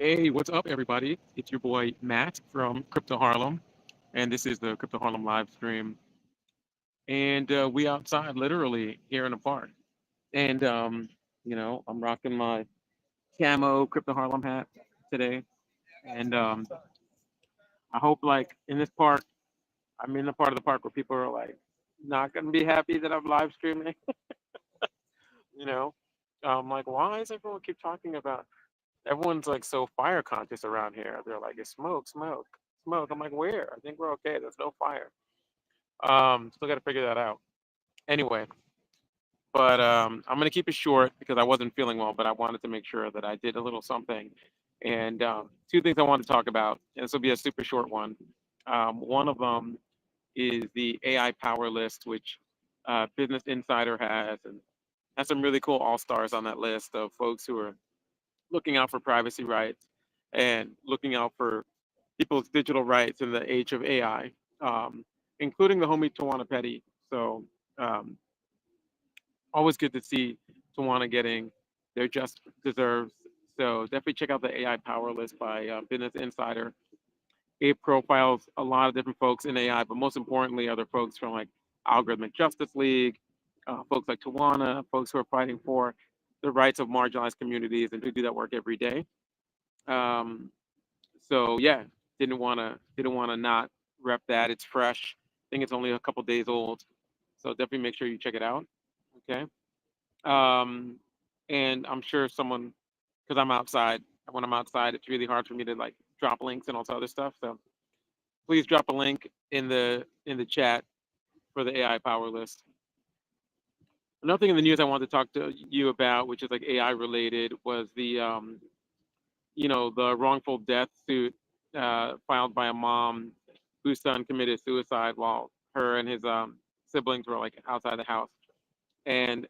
Hey, what's up, everybody? It's your boy Matt from Crypto Harlem, and this is the Crypto Harlem live stream. And we outside, literally here in the park. And I'm rocking my camo Crypto Harlem hat today. And I hope, like, in this park, I'm in the part of the park where people are like not gonna be happy that I'm live streaming. You know, like, why is everyone keep talking about? Everyone's like so fire conscious around here. They're like, it's smoke, smoke, smoke. I'm like, where? I think we're okay. There's no fire. Still got to figure that out. Anyway, but I'm gonna keep it short because I wasn't feeling well, but I wanted to make sure that I did a little something. And two things I want to talk about, and this will be a super short one. One of them is the AI power list, which Business Insider has, and has some really cool all stars on that list of folks who are looking out for privacy rights and looking out for people's digital rights in the age of AI, including the homie Tawana Petty. So um, always good to see Tawana getting their just deserves. So definitely check out the AI Power List by Business Insider. It profiles a lot of different folks in AI, but most importantly, other folks from like Algorithmic Justice League, folks like Tawana, folks who are fighting for the rights of marginalized communities and who do that work every day. Um, so yeah, didn't wanna not rep that. It's fresh. I think it's only a couple days old. So definitely make sure you check it out. Okay. Um, and I'm sure someone, because I'm outside. When I'm outside, it's really hard for me to like drop links and all this other stuff. So please drop a link in the chat for the AI power list. Another thing in the news I wanted to talk to you about, which is like AI related, was the wrongful death suit filed by a mom whose son committed suicide while her and his siblings were like outside the house. And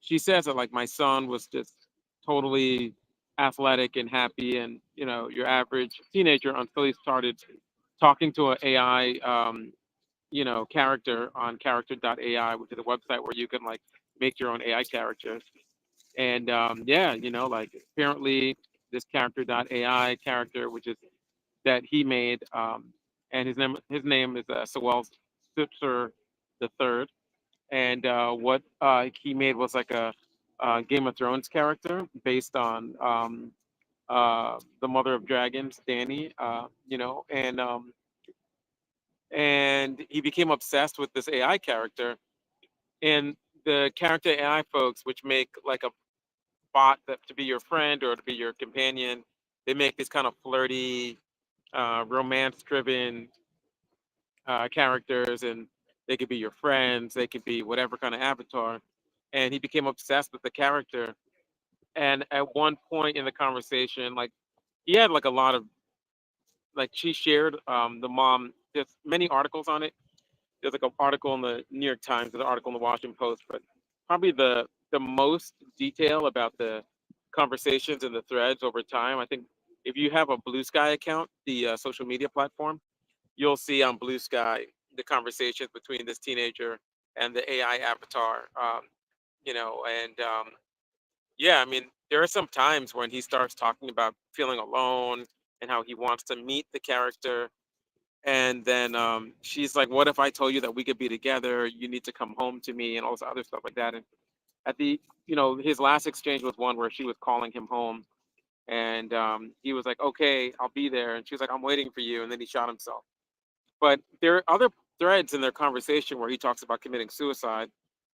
she says that like my son was just totally athletic and happy, and your average teenager until he started talking to an AI character on character.ai, which is a website where you can like make your own AI characters. And yeah, like apparently this character.ai character, which is that he made, and his name is Sewell Sitzer the third, and what he made was like a Game of Thrones character based on the Mother of Dragons, Dany, and he became obsessed with this AI character, and the character AI folks, which make like a bot that to be your friend or to be your companion. They make these kind of flirty, romance-driven characters, and they could be your friends. They could be whatever kind of avatar. And he became obsessed with the character. And at one point in the conversation, like he had like a lot of like she shared the mom. There's many articles on it. There's like an article in the New York Times, there's an article in the Washington Post, but probably the most detail about the conversations and the threads over time. I think if you have a Blue Sky account, the social media platform, you'll see on Blue Sky the conversations between this teenager and the AI avatar. And yeah, I mean, there are some times when he starts talking about feeling alone and how he wants to meet the character, and then she's like, "What if I told you that we could be together? You need to come home to me," and all this other stuff like that. And at the, his last exchange was one where she was calling him home, and he was like, "Okay, I'll be there," and she was like, "I'm waiting for you," and then he shot himself. But there are other threads in their conversation where he talks about committing suicide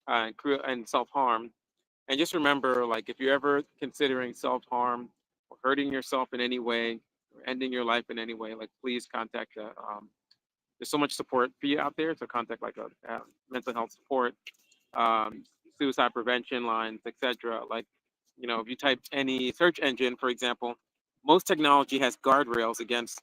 and self harm. And just remember, like, if you're ever considering self harm or hurting yourself in any way or ending your life in any way, like, please contact there's so much support for you out there. So contact like a mental health support, um, suicide prevention lines, etc. Like, if you type any search engine, for example, most technology has guardrails against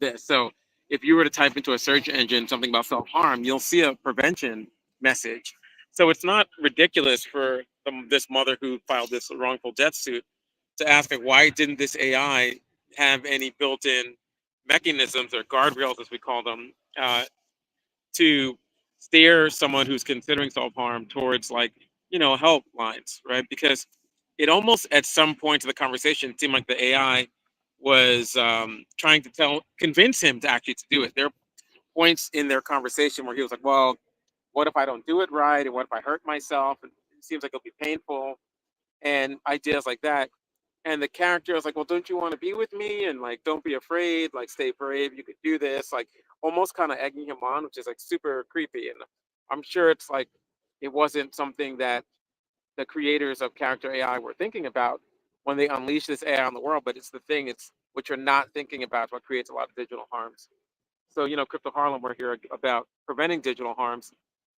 this. So if you were to type into a search engine something about self harm, you'll see a prevention message. So it's not ridiculous for this mother who filed this wrongful death suit to ask, like, why didn't this AI have any built-in mechanisms or guardrails, as we call them, to steer someone who's considering self-harm towards like help lines, right? Because it almost at some point of the conversation seemed like the AI was trying to convince him to actually to do it. There are points in their conversation where he was like, "Well, what if I don't do it right? And what if I hurt myself? And it seems like it'll be painful." And ideas like that. And the character was like, "Well, don't you want to be with me? And like, don't be afraid. Like, stay brave. You could do this." Like, almost kind of egging him on, which is like super creepy. And I'm sure it's like it wasn't something that the creators of character AI were thinking about when they unleash this AI on the world. But it's the thing, it's what you're not thinking about, what creates a lot of digital harms. So, Crypto Harlem, we're here about preventing digital harms.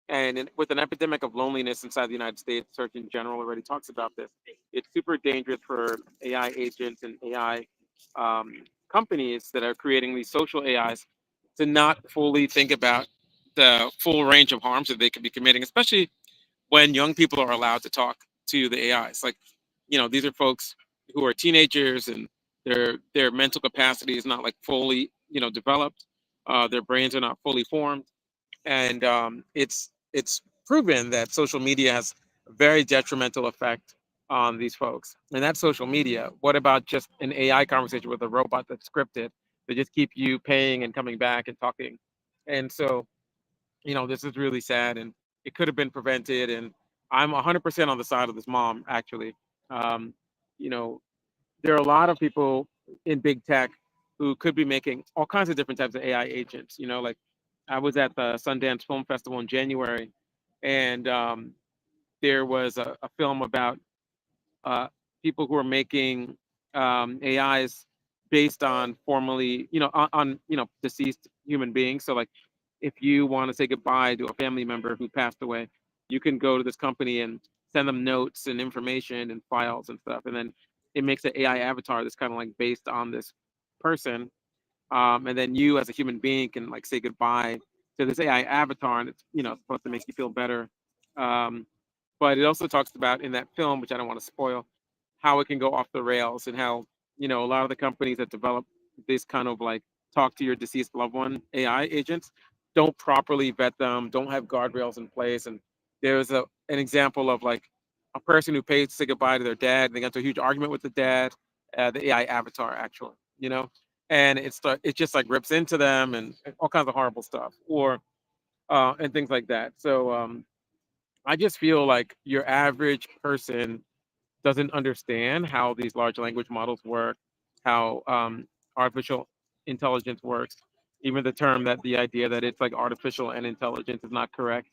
And with an epidemic of loneliness inside the United States, Surgeon General already talks about this. It's super dangerous for AI agents and AI companies that are creating these social AIs to not fully think about the full range of harms that they could be committing, especially when young people are allowed to talk to the AIs. Like, these are folks who are teenagers and their mental capacity is not like fully, developed. Their brains are not fully formed, and it's proven that social media has a very detrimental effect on these folks. And that's social media. What about just an AI conversation with a robot that's scripted? They just keep you paying and coming back and talking. And so, this is really sad, and it could have been prevented. And I'm 100% on the side of this mom, actually. Um, you know, there are a lot of people in big tech who could be making all kinds of different types of AI agents. Like I was at the Sundance Film Festival in January, and there was a film about uh, people who are making AIs based on formerly, deceased human beings. So, like, if you want to say goodbye to a family member who passed away, you can go to this company and send them notes and information and files and stuff, and then it makes an AI avatar that's kind of like based on this person, and then you as a human being can like say goodbye to this AI avatar, and it's supposed to make you feel better. Um, but it also talks about in that film, which I don't want to spoil, how it can go off the rails and how a lot of the companies that develop this kind of like talk to your deceased loved one AI agents don't properly vet them, don't have guardrails in place, and there's an example of like a person who paid to say goodbye to their dad, and they got into a huge argument with the dad, the AI avatar actually, and it just like rips into them and all kinds of horrible stuff, or and things like that. So I just feel like your average person doesn't understand how these large language models work, how artificial intelligence works. Even the idea that it's like artificial and intelligence is not correct.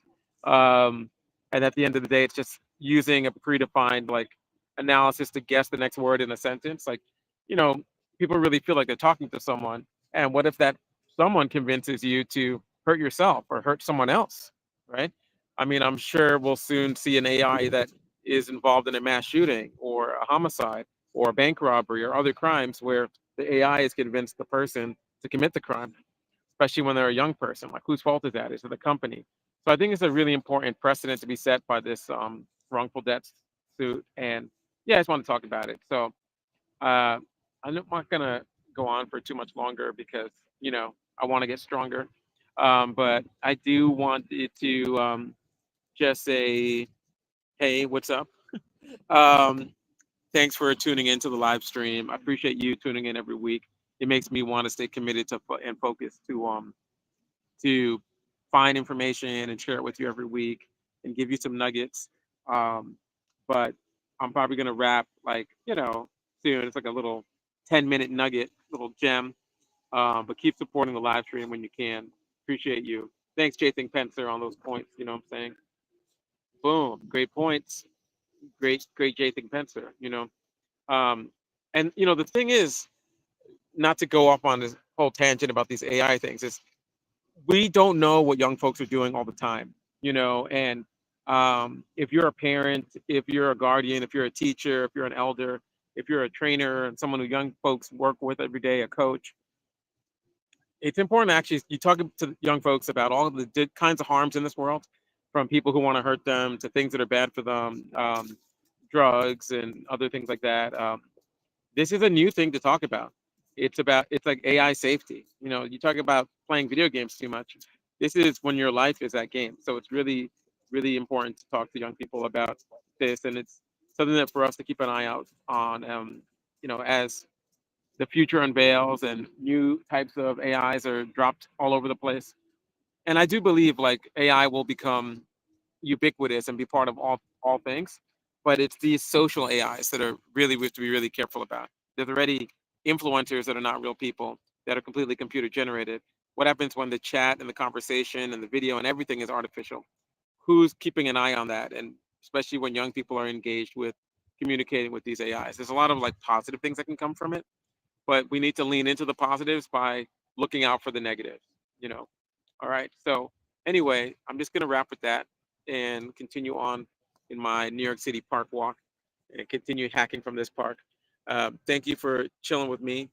Um, and at the end of the day, it's just using a predefined like analysis to guess the next word in a sentence. Like, you know, people really feel like they're talking to someone. And what if that someone convinces you to hurt yourself or hurt someone else, right? I mean, I'm sure we'll soon see an AI that is involved in a mass shooting or a homicide or a bank robbery or other crimes where the AI has convinced the person to commit the crime, especially when they're a young person. Like, whose fault is that? Is it the company? So I think it's a really important precedent to be set by this wrongful death suit. And yeah, I just want to talk about it. So uh, I'm not going to go on for too much longer because, I want to get stronger. But I do want it to just say, hey, what's up? Um, Thanks for tuning into the live stream. I appreciate you tuning in every week. It makes me want to stay committed to and focused to find information and share it with you every week and give you some nuggets. Um, but I'm probably gonna wrap like soon. It's like a little 10-minute nugget, little gem. But keep supporting the live stream when you can. Appreciate you. Thanks, Jason Pencer, on those points. You know what I'm saying? Boom, great points. Great Jason Pencer. Um, and the thing is, not to go off on this whole tangent about these AI things, is we don't know what young folks are doing all the time, and if you're a parent, if you're a guardian, if you're a teacher, if you're an elder, if you're a trainer and someone who young folks work with every day, a coach, it's important actually you talk to young folks about all of the kinds of harms in this world, from people who want to hurt them to things that are bad for them, drugs and other things like that. This is a new thing to talk about. It's like AI safety. You talk about playing video games too much. This is when your life is that game. So it's really, really important to talk to young people about this. And it's something that for us to keep an eye out on, as the future unveils and new types of AIs are dropped all over the place. And I do believe like AI will become ubiquitous and be part of all things, but it's these social AIs that are really we have to be really careful about. There's already influencers that are not real people that are completely computer generated. What happens when the chat and the conversation and the video and everything is artificial? Who's keeping an eye on that? And especially when young people are engaged with communicating with these AIs, there's a lot of like positive things that can come from it, but we need to lean into the positives by looking out for the negatives, you know. All right. So anyway, I'm just gonna wrap with that and continue on in my New York City park walk and continue hacking from this park. Thank you for chilling with me,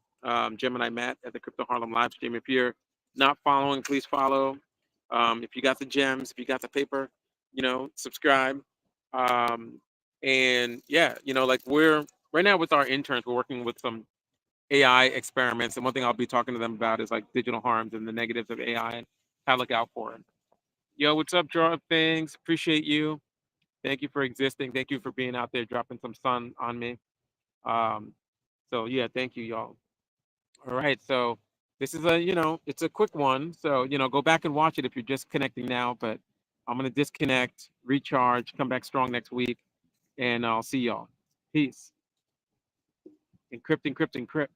Gemini Matt at the Crypto Harlem live stream. If you're not following, please follow. If you got the gems, if you got the paper, subscribe. Um, and yeah, like we're right now with our interns, we're working with some AI experiments. And one thing I'll be talking to them about is like digital harms and the negatives of AI and how to look out for it. Yo, what's up, Draw Things? Appreciate you. Thank you for existing. Thank you for being out there dropping some sun on me. Um, so yeah, thank you, y'all. All right, so this is it's a quick one. So, go back and watch it if you're just connecting now, but I'm gonna disconnect, recharge, come back strong next week, and I'll see y'all. Peace. Encrypt, encrypt, encrypt.